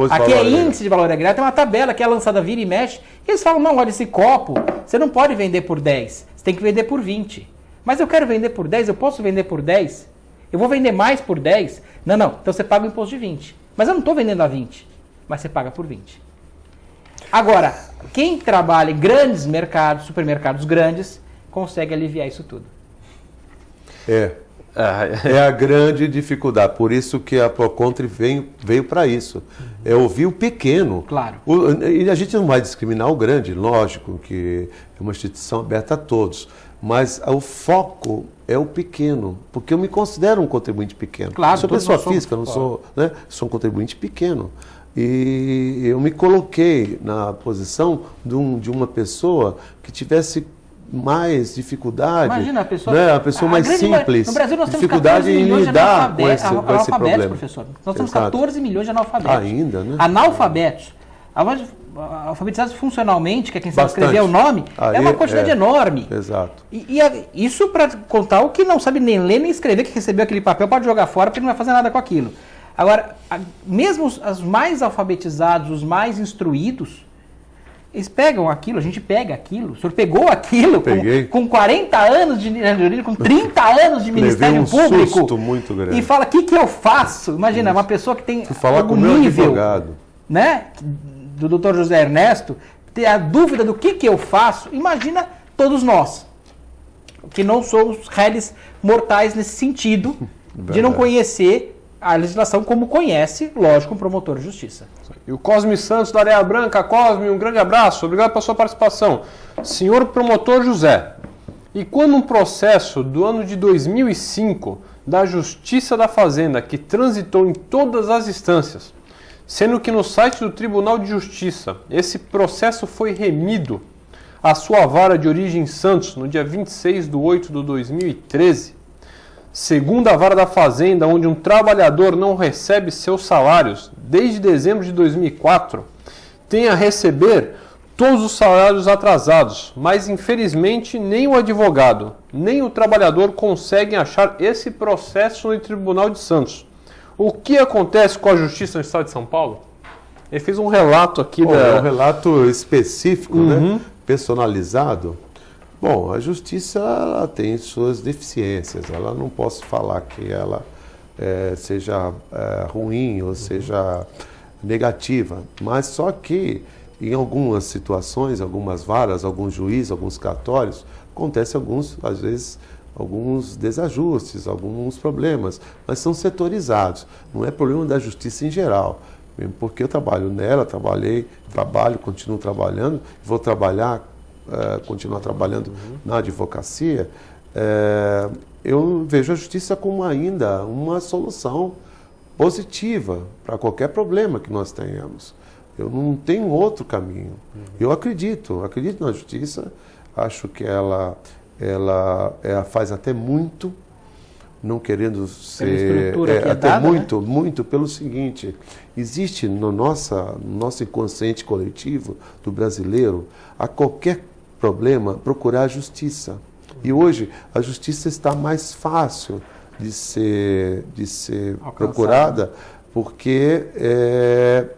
Aqui é índice de valor agregado, tem uma tabela que é lançada vira e mexe, e eles falam, não, olha, esse copo, você não pode vender por 10, você tem que vender por 20. Mas eu quero vender por 10, eu posso vender por 10? Eu vou vender mais por 10? Não, então você paga o imposto de 20. Mas eu não estou vendendo a 20, mas você paga por 20. Agora, quem trabalha em grandes mercados, supermercados grandes, consegue aliviar isso tudo. É a grande dificuldade, por isso que a Procontri veio para isso. É ouvir o pequeno. Claro. E a gente não vai discriminar o grande, lógico, que é uma instituição aberta a todos. Mas o foco é o pequeno, porque eu me considero um contribuinte pequeno. Claro, sou pessoa física, não sou, né? Sou um contribuinte pequeno. E eu me coloquei na posição de uma pessoa que tivesse mais dificuldade. Imagina a pessoa, né? A pessoa mais simples. No Brasil nós temos dificuldade 14 em milhões lidar de com esse problema. Professor. Nós temos 14 milhões de analfabetos. Ainda, né? Analfabetos. Alfabetizados funcionalmente, que é quem sabe escrever o nome, é uma quantidade enorme. Exato. E isso para contar o que não sabe nem ler nem escrever, que recebeu aquele papel, pode jogar fora porque não vai fazer nada com aquilo. Agora, mesmo os mais alfabetizados, os mais instruídos, eles pegam aquilo, a gente pega aquilo. O senhor pegou aquilo com 40 anos de com 30 anos de Ministério Público. Susto muito grande. E fala, o que eu faço? Imagina, uma pessoa que tem o nível, né, do Dr. José Ernesto, ter a dúvida do que eu faço, imagina todos nós, que não somos réis mortais nesse sentido, de não conhecer a legislação como conhece, lógico, um promotor de justiça. E o Cosme Santos da Areia Branca. Cosme, um grande abraço, obrigado pela sua participação. Senhor promotor José, e quando um processo do ano de 2005 da Justiça da Fazenda, que transitou em todas as instâncias, sendo que no site do Tribunal de Justiça esse processo foi remido à sua vara de origem em Santos no dia 26/8/2013, segundo a vara da Fazenda, onde um trabalhador não recebe seus salários desde dezembro de 2004, tem a receber todos os salários atrasados, mas infelizmente nem o advogado, nem o trabalhador conseguem achar esse processo no Tribunal de Santos. O que acontece com a Justiça no Estado de São Paulo? Ele fez um relato aqui É um relato específico, né? Personalizado. Bom, a Justiça ela tem suas deficiências. Ela não posso falar que ela seja ruim ou seja negativa, mas só que em algumas situações, algumas varas, alguns juízes, alguns cartórios, acontece às vezes, alguns desajustes, alguns problemas, mas são setorizados. Não é problema da Justiça em geral. Mesmo porque eu trabalho nela, continuo trabalhando, vou continuar trabalhando na advocacia. Eu vejo a Justiça como ainda uma solução positiva para qualquer problema que nós tenhamos. Eu não tenho outro caminho. Eu acredito na Justiça, acho que ela faz até muito, não querendo ser até muito pelo seguinte: existe no nosso inconsciente coletivo do brasileiro, a qualquer problema, procurar a justiça. E hoje a justiça está mais fácil de ser procurada, porque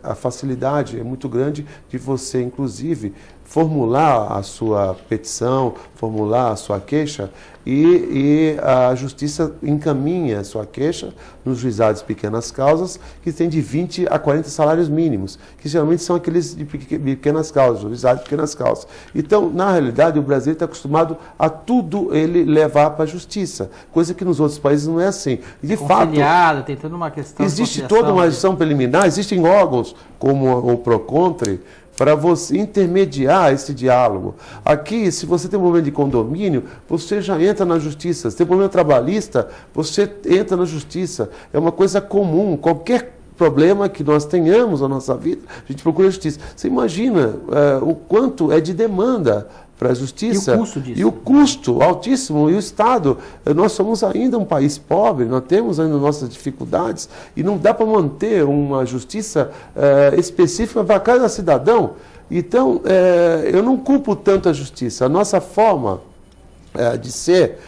a facilidade é muito grande de você, inclusive, formular a sua petição, formular a sua queixa, e a Justiça encaminha a sua queixa nos juizados de pequenas causas, que tem de 20 a 40 salários mínimos, que geralmente são aqueles de pequenas causas, juizados de pequenas causas. Então, na realidade, o Brasil está acostumado a tudo ele levar para a Justiça, coisa que nos outros países não é assim. De fato, tem toda uma questão existe toda uma gestão preliminar, existem órgãos como o PROCONTRE, para você intermediar esse diálogo. Aqui, se você tem um problema de condomínio, você já entra na Justiça. Se tem problema trabalhista, você entra na Justiça. É uma coisa comum. Qualquer problema que nós tenhamos na nossa vida, a gente procura a Justiça. Você imagina o quanto é de demanda para a Justiça. E o custo disso. E o custo altíssimo. E o Estado, nós somos ainda um país pobre, nós temos ainda nossas dificuldades, e não dá para manter uma Justiça específica para cada cidadão. Então, eu não culpo tanto a Justiça. A nossa forma de ser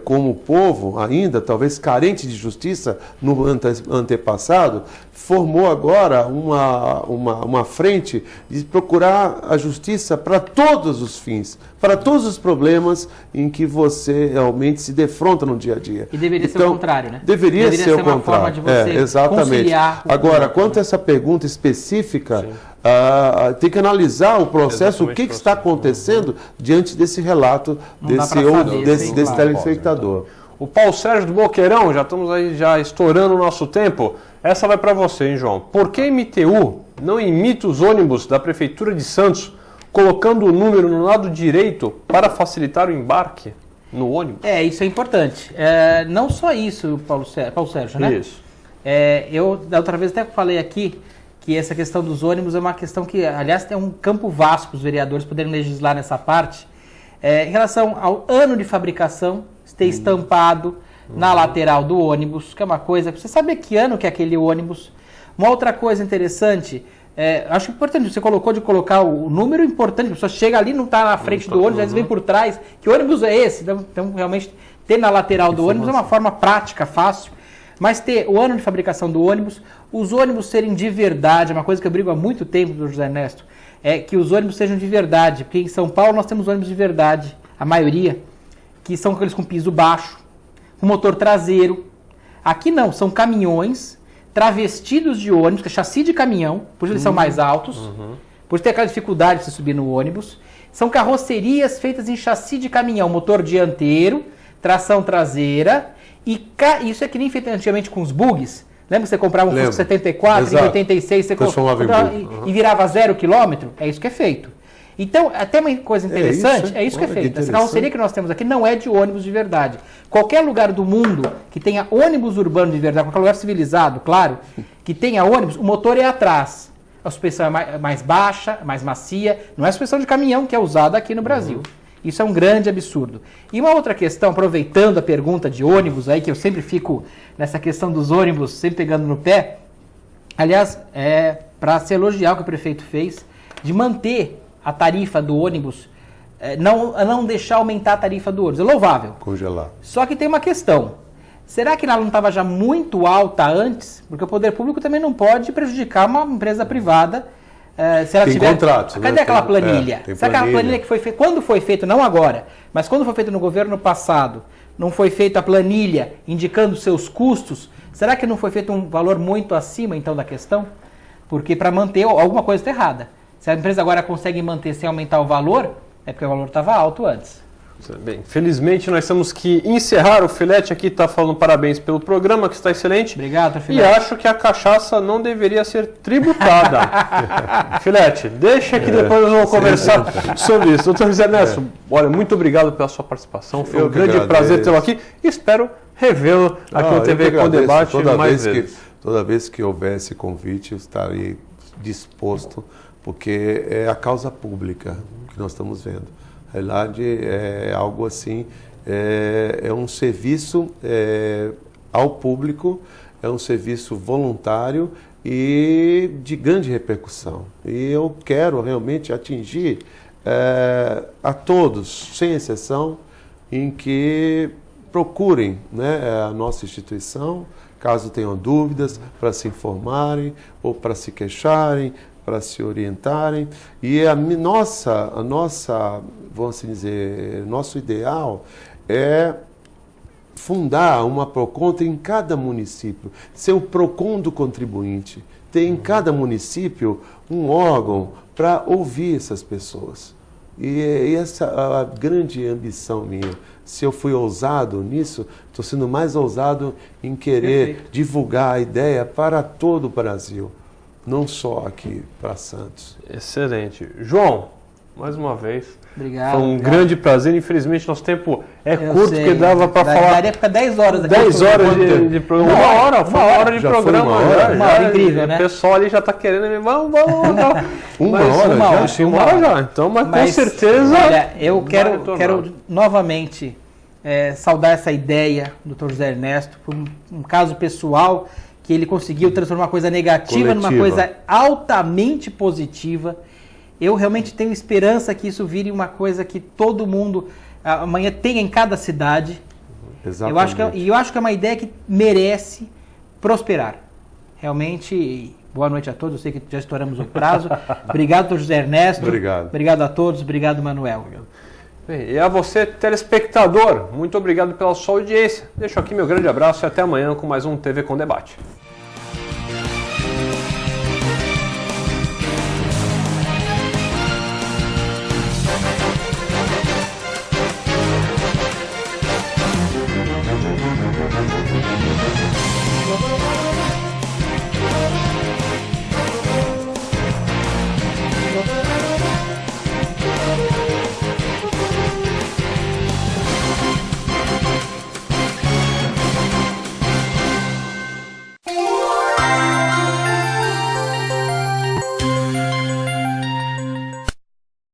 como povo, ainda talvez carente de justiça no antepassado, formou agora uma frente de procurar a justiça para todos os fins, para todos os problemas em que você realmente se defronta no dia a dia. E deveria ser o contrário, né? Deveria ser o uma contrário. Forma de você exatamente. Conciliar Agora, quanto a essa pergunta específica, tem que analisar o processo, o que está acontecendo diante desse relato desse telespectador. O Paulo Sérgio do Boqueirão, já estamos aí estourando o nosso tempo. Essa vai para você, hein, João? Por que a MTU não imita os ônibus da Prefeitura de Santos, colocando o número no lado direito para facilitar o embarque no ônibus? Isso é importante. Não só isso, Paulo Sérgio, né? Isso. Eu, da outra vez, até falei aqui que essa questão dos ônibus é uma questão que, aliás, tem um campo vasto para os vereadores poderem legislar nessa parte. Em relação ao ano de fabricação, ter estampado na lateral do ônibus, que é uma coisa... Você sabe que ano que é aquele ônibus? Uma outra coisa interessante, acho importante, você colocou de colocar o número importante, a pessoa chega ali, não está na frente do ônibus, às vezes vem por trás. Que ônibus é esse? Então, realmente, ter na lateral do ônibus é uma forma prática, fácil. Mas ter o ano de fabricação do ônibus, os ônibus serem de verdade, é uma coisa que eu brigo há muito tempo do José Ernesto, é que os ônibus sejam de verdade, porque em São Paulo nós temos ônibus de verdade, a maioria, que são aqueles com piso baixo, com motor traseiro. Aqui não, são caminhões travestidos de ônibus, que é chassi de caminhão, por isso eles são mais altos, por isso tem aquela dificuldade de você subir no ônibus. São carrocerias feitas em chassi de caminhão, motor dianteiro, tração traseira, e isso é que nem feito antigamente com os bugs. Lembra que você comprava um Fusca 74, em 86, você comprava e virava 0 km? É isso que é feito. Então, até uma coisa interessante, é isso que é feito. Essa carroceria que nós temos aqui não é de ônibus de verdade. Qualquer lugar do mundo que tenha ônibus urbano de verdade, qualquer lugar civilizado, claro, que tenha ônibus, o motor é atrás. A suspensão é mais baixa, mais macia. Não é a suspensão de caminhão que é usada aqui no Brasil. Isso é um grande absurdo. E uma outra questão, aproveitando a pergunta de ônibus aí, que eu sempre fico nessa questão dos ônibus, sempre pegando no pé. Aliás, para se elogiar o que o prefeito fez, de manter a tarifa do ônibus, não deixar aumentar a tarifa do ônibus. É louvável. Congelar. Só que tem uma questão. Será que ela não estava já muito alta antes? Porque o poder público também não pode prejudicar uma empresa privada. Se ela tem tiver contratos. Cadê né? aquela planilha? Tem Será que aquela planilha que foi feita, quando foi feito, não agora, mas quando foi feito no governo passado, não foi feita a planilha indicando seus custos? Será que não foi feito um valor muito acima, então, da questão? Porque para manter, alguma coisa está errada. Se a empresa agora consegue manter sem aumentar o valor, é porque o valor estava alto antes. Bem, felizmente nós temos que encerrar. O Filete aqui está falando parabéns pelo programa, que está excelente. Obrigado, E Filete. acho que a cachaça não deveria ser tributada. Filete, deixa que depois nós vamos conversar sobre isso. Doutor José Ernesto, olha, muito obrigado pela sua participação. Foi um grande prazer tê-lo aqui. Espero revê-lo aqui no TV com Debate mais vezes. Toda vez que houver esse convite, eu estarei disposto, porque é a causa pública que nós estamos vendo. Na realidade, é algo assim, é um serviço ao público, é um serviço voluntário e de grande repercussão. E eu quero realmente atingir a todos, sem exceção, em que procurem, né, a nossa instituição, caso tenham dúvidas, para se informarem ou para se queixarem, para se orientarem. E a nossa, vamos assim dizer, nosso ideal é fundar uma PROCON em cada município, ser o PROCON do contribuinte, ter em cada município um órgão para ouvir essas pessoas. E essa é a grande ambição minha. Se eu fui ousado nisso, estou sendo mais ousado em querer divulgar a ideia para todo o Brasil, não só aqui para Santos. Excelente. João, mais uma vez, Obrigado. foi um grande prazer. Infelizmente, nosso tempo é Eu curto, sei. porque dava para falar... Daria para 10 horas aqui. 10 horas de programa. Uma hora de Já foi programa. uma hora? Uma hora, incrível, né? O pessoal ali já está querendo... Vamos. Uma Mas hora já? Sim, uma hora já. Então, mas com certeza... Olha, eu vai retornar. quero novamente saudar essa ideia do Dr. José Ernesto por um caso pessoal que ele conseguiu transformar uma coisa negativa numa coisa altamente positiva. Eu realmente tenho esperança que isso vire uma coisa que todo mundo amanhã tenha em cada cidade. Exatamente. Eu acho que é uma ideia que merece prosperar. Realmente, boa noite a todos. Eu sei que já estouramos o prazo. Obrigado, Dr. José Ernesto. Obrigado. Obrigado a todos. Obrigado, Manuel. Bem, e a você, telespectador, muito obrigado pela sua audiência. Deixo aqui meu grande abraço e até amanhã com mais um TV com Debate.